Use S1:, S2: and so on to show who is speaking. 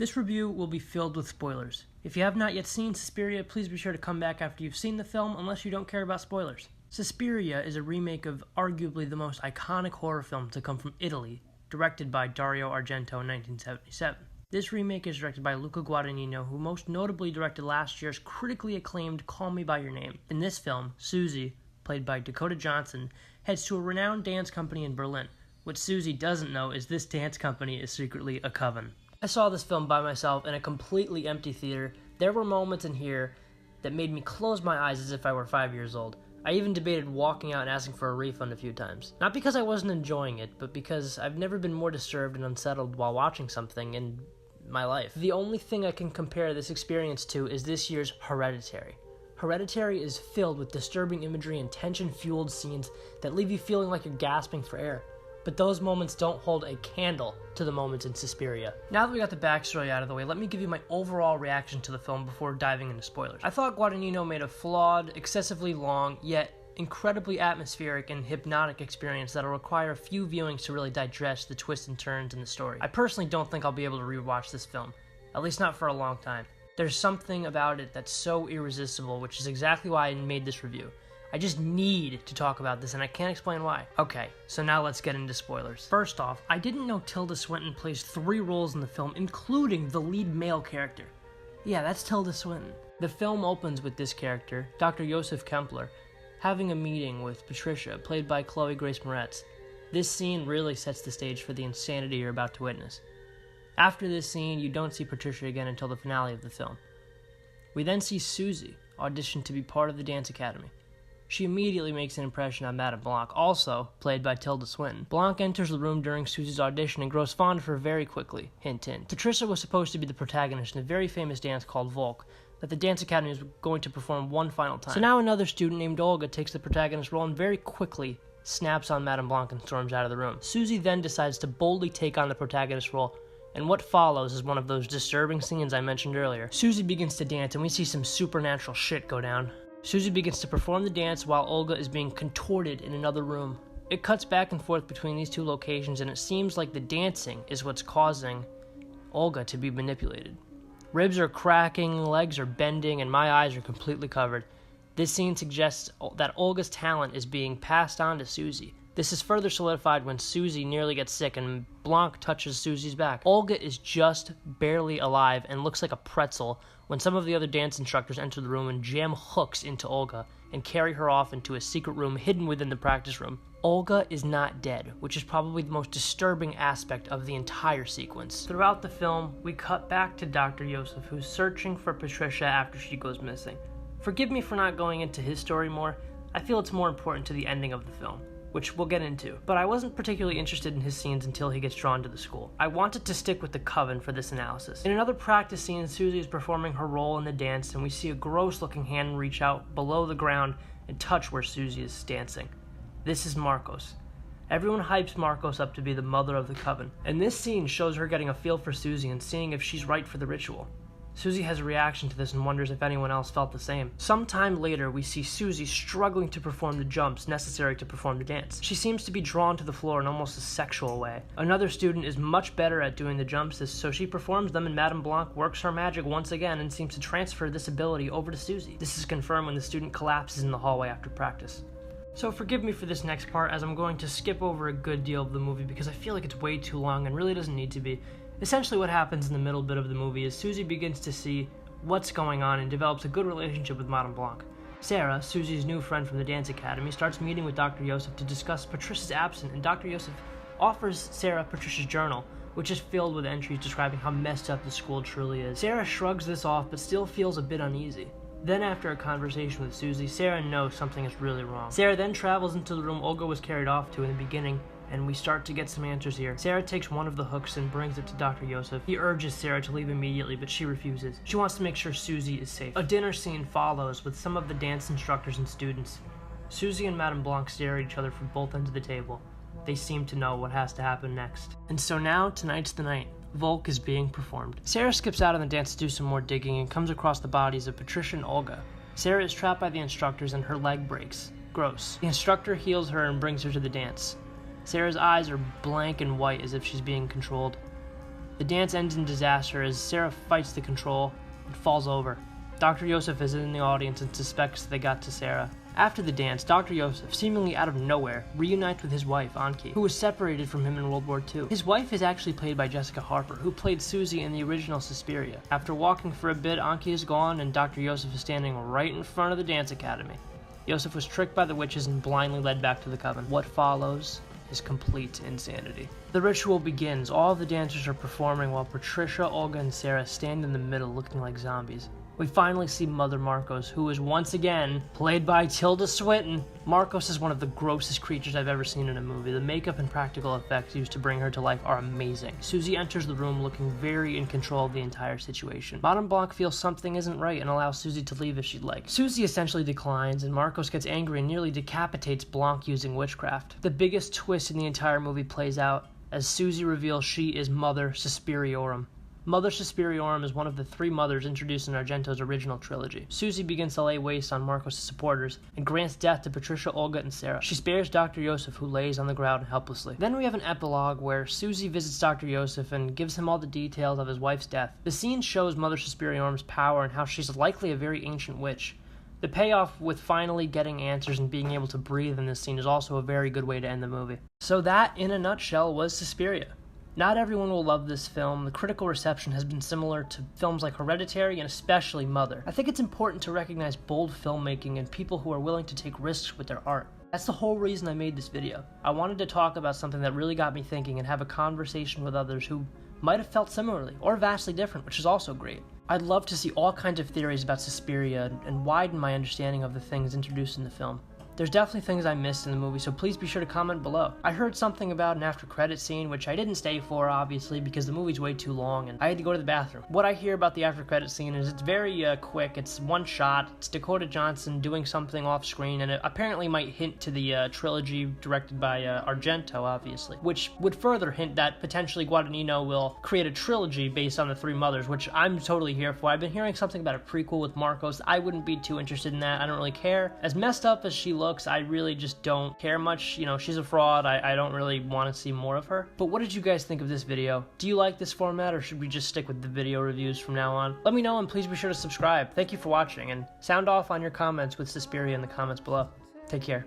S1: This review will be filled with spoilers. If you have not yet seen Suspiria, please be sure to come back after you've seen the film, unless you don't care about spoilers. Suspiria is a remake of arguably the most iconic horror film to come from Italy, directed by Dario Argento in 1977. This remake is directed by Luca Guadagnino, who most notably directed last year's critically acclaimed Call Me By Your Name. In this film, Susie, played by Dakota Johnson, heads to a renowned dance company in Berlin. What Susie doesn't know is this dance company is secretly a coven. I saw this film by myself in a completely empty theater. There were moments in here that made me close my eyes as if I were 5 years old. I even debated walking out and asking for a refund a few times. Not because I wasn't enjoying it, but because I've never been more disturbed and unsettled while watching something in my life. The only thing I can compare this experience to is this year's Hereditary. Hereditary is filled with disturbing imagery and tension-fueled scenes that leave you feeling like you're gasping for air. But those moments don't hold a candle to the moments in Suspiria. Now that we got the backstory out of the way, let me give you my overall reaction to the film before diving into spoilers. I thought Guadagnino made a flawed, excessively long, yet incredibly atmospheric and hypnotic experience that'll require a few viewings to really digest the twists and turns in the story. I personally don't think I'll be able to rewatch this film, at least not for a long time. There's something about it that's so irresistible, which is exactly why I made this review. I just need to talk about this, and I can't explain why. Okay, so now let's get into spoilers. First off, I didn't know Tilda Swinton plays 3 roles in the film, including the lead male character. Yeah, that's Tilda Swinton. The film opens with this character, Dr. Joseph Kempler, having a meeting with Patricia, played by Chloe Grace Moretz. This scene really sets the stage for the insanity you're about to witness. After this scene, you don't see Patricia again until the finale of the film. We then see Susie audition to be part of the dance academy. She immediately makes an impression on Madame Blanc, also played by Tilda Swinton. Blanc enters the room during Susie's audition and grows fond of her very quickly. Hint, hint. Patricia was supposed to be the protagonist in a very famous dance called Volk that the dance academy was going to perform one final time. So now another student named Olga takes the protagonist role and very quickly snaps on Madame Blanc and storms out of the room. Susie then decides to boldly take on the protagonist role, and what follows is one of those disturbing scenes I mentioned earlier. Susie begins to dance and we see some supernatural shit go down. Susie begins to perform the dance while Olga is being contorted in another room. It cuts back and forth between these two locations, and it seems like the dancing is what's causing Olga to be manipulated. Ribs are cracking, legs are bending, and my eyes are completely covered. This scene suggests that Olga's talent is being passed on to Susie. This is further solidified when Susie nearly gets sick and Blanc touches Susie's back. Olga is just barely alive and looks like a pretzel when some of the other dance instructors enter the room and jam hooks into Olga and carry her off into a secret room hidden within the practice room. Olga is not dead, which is probably the most disturbing aspect of the entire sequence. Throughout the film, we cut back to Dr. Joseph, who's searching for Patricia after she goes missing. Forgive me for not going into his story more. I feel it's more important to the ending of the film, which we'll get into. But I wasn't particularly interested in his scenes until he gets drawn to the school. I wanted to stick with the coven for this analysis. In another practice scene, Susie is performing her role in the dance, and we see a gross-looking hand reach out below the ground and touch where Susie is dancing. This is Marcos. Everyone hypes Marcos up to be the mother of the coven, and this scene shows her getting a feel for Susie and seeing if she's right for the ritual. Susie has a reaction to this and wonders if anyone else felt the same. Sometime later, we see Susie struggling to perform the jumps necessary to perform the dance. She seems to be drawn to the floor in almost a sexual way. Another student is much better at doing the jumps, so she performs them, and Madame Blanc works her magic once again and seems to transfer this ability over to Susie. This is confirmed when the student collapses in the hallway after practice. So forgive me for this next part, as I'm going to skip over a good deal of the movie because I feel like it's way too long and really doesn't need to be. Essentially what happens in the middle bit of the movie is Susie begins to see what's going on and develops a good relationship with Madame Blanc. Sarah, Susie's new friend from the dance academy, starts meeting with Dr. Joseph to discuss Patricia's absence, and Dr. Joseph offers Sarah Patricia's journal, which is filled with entries describing how messed up the school truly is. Sarah shrugs this off but still feels a bit uneasy. Then after a conversation with Susie, Sarah knows something is really wrong. Sarah then travels into the room Olga was carried off to in the beginning, and we start to get some answers here. Sarah takes one of the hooks and brings it to Dr. Joseph. He urges Sarah to leave immediately, but she refuses. She wants to make sure Susie is safe. A dinner scene follows with some of the dance instructors and students. Susie and Madame Blanc stare at each other from both ends of the table. They seem to know what has to happen next. And so now, tonight's the night. Volk is being performed. Sarah skips out on the dance to do some more digging and comes across the bodies of Patricia and Olga. Sarah is trapped by the instructors and her leg breaks. Gross. The instructor heals her and brings her to the dance. Sarah's eyes are blank and white as if she's being controlled. The dance ends in disaster as Sarah fights the control and falls over. Dr. Yosef is in the audience and suspects they got to Sarah. After the dance, Dr. Yosef, seemingly out of nowhere, reunites with his wife, Anki, who was separated from him in World War II. His wife is actually played by Jessica Harper, who played Susie in the original Suspiria. After walking for a bit, Anki is gone and Dr. Yosef is standing right in front of the dance academy. Yosef was tricked by the witches and blindly led back to the coven. What follows is complete insanity. The ritual begins. All the dancers are performing while Patricia, Olga, and Sarah stand in the middle looking like zombies. We finally see Mother Marcos, who is once again played by Tilda Swinton. Marcos is one of the grossest creatures I've ever seen in a movie. The makeup and practical effects used to bring her to life are amazing. Susie enters the room looking very in control of the entire situation. Madame Blanc feels something isn't right and allows Susie to leave if she'd like. Susie essentially declines, and Marcos gets angry and nearly decapitates Blanc using witchcraft. The biggest twist in the entire movie plays out as Susie reveals she is Mother Suspiriorum. Mother Suspiriorum is one of the 3 mothers introduced in Argento's original trilogy. Susie begins to lay waste on Marcos' supporters and grants death to Patricia, Olga, and Sarah. She spares Dr. Yosef, who lays on the ground helplessly. Then we have an epilogue where Susie visits Dr. Yosef and gives him all the details of his wife's death. The scene shows Mother Suspiriorum's power and how she's likely a very ancient witch. The payoff with finally getting answers and being able to breathe in this scene is also a very good way to end the movie. So that, in a nutshell, was Suspiria. Not everyone will love this film. The critical reception has been similar to films like Hereditary and especially Mother. I think it's important to recognize bold filmmaking and people who are willing to take risks with their art. That's the whole reason I made this video. I wanted to talk about something that really got me thinking and have a conversation with others who might have felt similarly or vastly different, which is also great. I'd love to see all kinds of theories about Suspiria and widen my understanding of the things introduced in the film. There's definitely things I missed in the movie, so please be sure to comment below. I heard something about an after-credit scene, which I didn't stay for, obviously, because the movie's way too long and I had to go to the bathroom. What I hear about the after-credit scene is it's very quick. It's one shot. It's Dakota Johnson doing something off-screen, and it apparently might hint to the trilogy directed by Argento, obviously, which would further hint that potentially Guadagnino will create a trilogy based on the 3 mothers, which I'm totally here for. I've been hearing something about a prequel with Marcos. I wouldn't be too interested in that. I don't really care. As messed up as she looks, I really just don't care much. You know, she's a fraud. I don't really want to see more of her. But what did you guys think of this video? Do you like this format, or should we just stick with the video reviews from now on? Let me know, and please be sure to subscribe. Thank you for watching, and sound off on your comments with Suspiria in the comments below. Take care.